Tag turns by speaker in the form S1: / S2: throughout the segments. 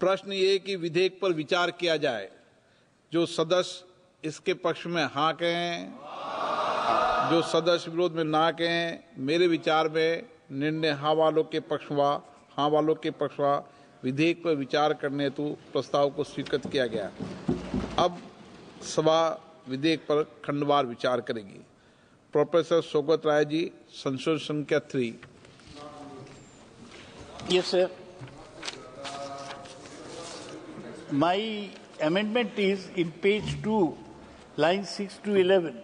S1: प्रश्न ये कि विधेयक पर विचार किया जाए। जो सदस्य इसके पक्ष में हाँ कहें, जो सदस्य विरोध में ना कहें। मेरे विचार में निर्णय हाँ वालों के पक्षवा विधेयक पर विचार करने हेतु प्रस्ताव को स्वीकृत किया गया। अब सभा विधेयक पर खंडवार विचार करेगी। प्रोफेसर सौगत राय जी, संशोधन संख्या 3।
S2: Yes, sir. My amendment is in page 2, lines 6 to 11.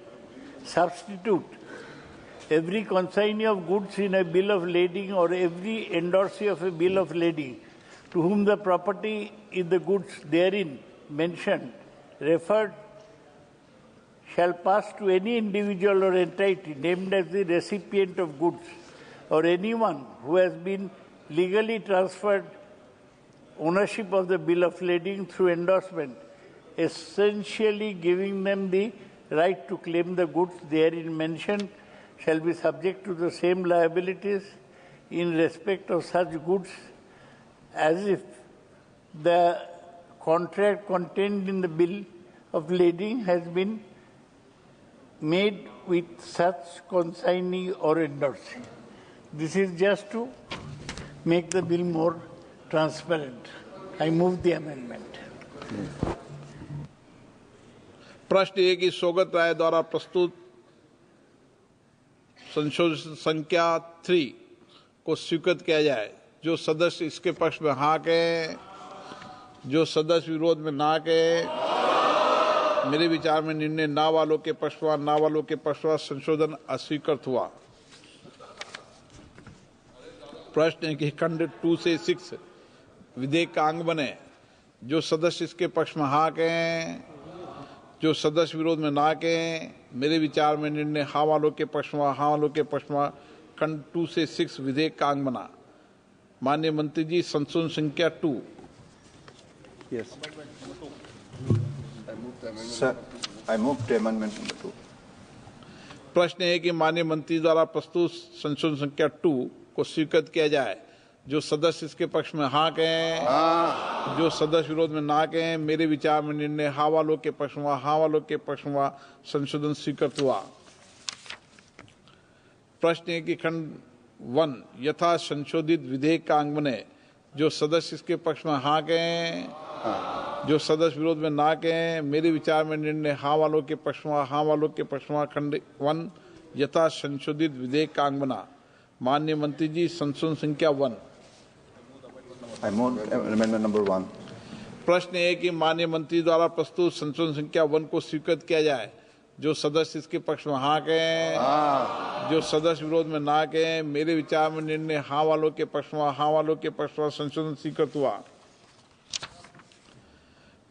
S2: Substitute every consignee of goods in a bill of lading or every endorsee of a bill of lading to whom the property in the goods therein mentioned referred shall pass to any individual or entity named as the recipient of goods or anyone who has been legally transferred ownership of the bill of lading through endorsement, essentially giving them the right to claim the goods therein mentioned, shall be subject to the same liabilities in respect of such goods as if the contract contained in the bill of lading has been made with such consignee or endorsee. This is just to make the bill more transparent. I move the amendment.
S1: प्रश्न ये कि सौगत राय द्वारा प्रस्तुत संशोधन संख्या 3 को स्वीकृत किया जाए। जो सदस्य इसके पक्ष में हाँ कहें, जो सदस्य विरोध में ना कहें। मेरे विचार में निर्णय ना वालों के पक्षवा संशोधन अस्वीकृत हुआ। प्रश्न है कि खंड 2 से 6 विधेयक का अंग बने। जो सदस्य इसके पक्ष में हाँ कहें, जो सदस्य विरोध में ना कहें। मेरे विचार में निर्णय हाँ वालों के पक्षवा खंड 2 से 6 विधेयक का अंग बना। माननीय मंत्री जी, संशोधन संख्या 2।
S3: Yes. Sir, I move to amendment number 2.
S1: प्रश्न है कि माननीय मंत्री द्वारा प्रस्तुत संशोधन संख्या 2 को स्वीकृत किया जाए। जो सदस्य इसके पक्ष में हाँ कहें, जो सदस्य विरोध में ना कहें। मेरे विचार में निर्णय हाँ वालों के पक्षवा संशोधन स्वीकृत हुआ। प्रश्न है कि खंड 1 यथा संशोधित विधेयक का अंग बने। जो सदस्य इसके पक्ष में हाँ कहें, जो सदस्य विरोध में ना कहें। मेरे विचार में निर्णय हाँ वालों के पक्षवा खंड 1 यथा संशोधित विधेयक का अंग बना। माननीय मंत्री जी, संशोधन संख्या 1।
S3: I move amendment number 1.
S1: प्रश्न है कि माननीय मंत्री द्वारा प्रस्तुत संशोधन संख्या 1 को स्वीकृत किया जाए। जो सदस्य इसके पक्ष में हाँ कहें, जो सदस्य विरोध में ना कहें। मेरे विचार में निर्णय हाँ वालों के पक्षवा संशोधन स्वीकृत हुआ।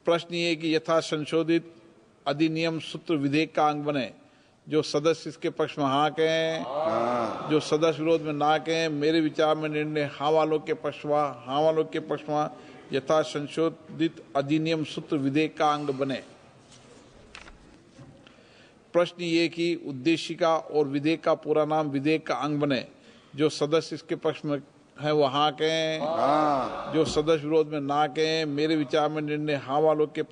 S1: प्रश्न ये कि यथा संशोधित अधिनियम सूत्र विधेयक का अंग बने। जो सदस्य इसके पक्ष में हाँ कहें, जो सदस्य विरोध में ना कहें। मेरे विचार में निर्णय हाँ वालों के पक्षवा यथा संशोधित अधिनियम सूत्र विधेयक का अंग बने। प्रश्न ये कि उद्देशिका और विधेयक का पूरा नाम विधेयक का अंग बने। जो सदस्य इसके पक्ष में है वो हाँ कहें, जो सदस्य विरोध में ना कहें। मेरे विचार में निर्णय हाँ वालों के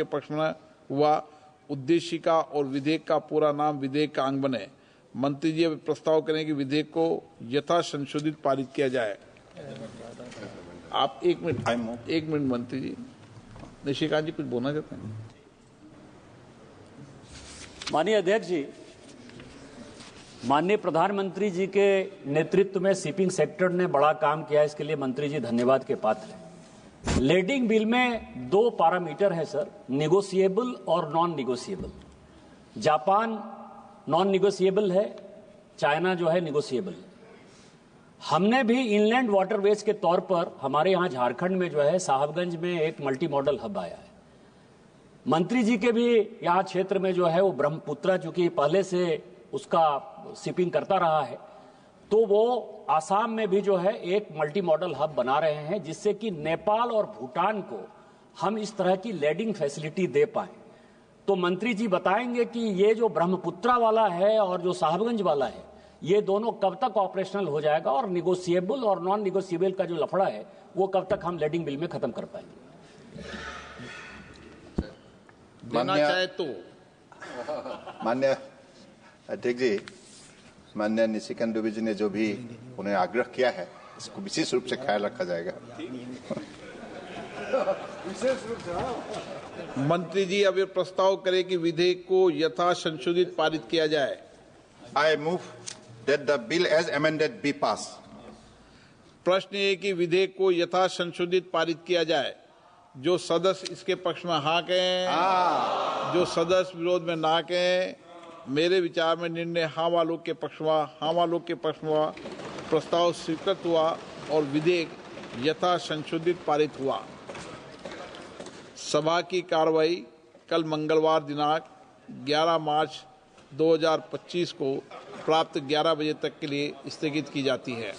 S1: पक्ष में हुआ। उद्देशिका और विधेयक का पूरा नाम विधेयक का अंग बने। मंत्री जी अब प्रस्ताव करें कि विधेयक को यथा संशोधित पारित किया जाए। आप एक मिनट मंत्री जी। निशिकांत जी कुछ बोलना चाहते हैं?
S4: माननीय अध्यक्ष जी, माननीय प्रधानमंत्री जी के नेतृत्व में शिपिंग सेक्टर ने बड़ा काम किया, इसके लिए मंत्री जी धन्यवाद के पात्र हैं। लेडिंग बिल में 2 पैरामीटर है सर, निगोशिएबल और non negotiable. Japan non negotiable है, चाइना जो है निगोशिएबल। हमने भी इनलैंड वाटरवेज के तौर पर हमारे यहाँ झारखंड में जो है साहबगंज में एक मल्टी मॉडल हब आया है। मंत्री जी के भी यहाँ क्षेत्र में जो है वो ब्रह्मपुत्रा, चूंकि पहले से उसका शिपिंग करता रहा है, तो वो आसाम में भी जो है एक मल्टी मॉडल हब बना रहे हैं, जिससे कि नेपाल और भूटान को हम इस तरह की लैंडिंग फैसिलिटी दे पाएं। तो मंत्री जी बताएंगे कि ये जो ब्रह्मपुत्रा वाला है और जो साहबगंज वाला है, ये दोनों कब तक ऑपरेशनल हो जाएगा और निगोशिएबल और नॉन निगोशिएबल का जो लफड़ा है वो कब तक हम लेडिंग बिल में खत्म कर पाएंगे?
S1: देना चाहे तो।
S3: माननीय अध्यक्ष जी, माननीय निशिकांत दुबे जी ने जो भी उन्हें आग्रह किया है, इसको विशेष रूप से ख्याल रखा जाएगा।
S1: मंत्री जी अब ये प्रस्ताव करें कि विधेयक को यथा संशोधित पारित किया जाए।
S3: I move that the bill as amended be passed.
S1: प्रश्न ये कि विधेयक को यथा संशोधित पारित किया जाए। जो सदस्य इसके पक्ष में हाँ कहें, जो सदस्य विरोध में ना कहें, मेरे विचार में निर्णय हाँ वालों के पक्ष में प्रस्ताव स्वीकृत हुआ और विधेयक यथा संशोधित पारित हुआ। सभा की कार्रवाई कल मंगलवार दिनांक 11 मार्च 2025 को प्राप्त 11 बजे तक के लिए स्थगित की जाती है।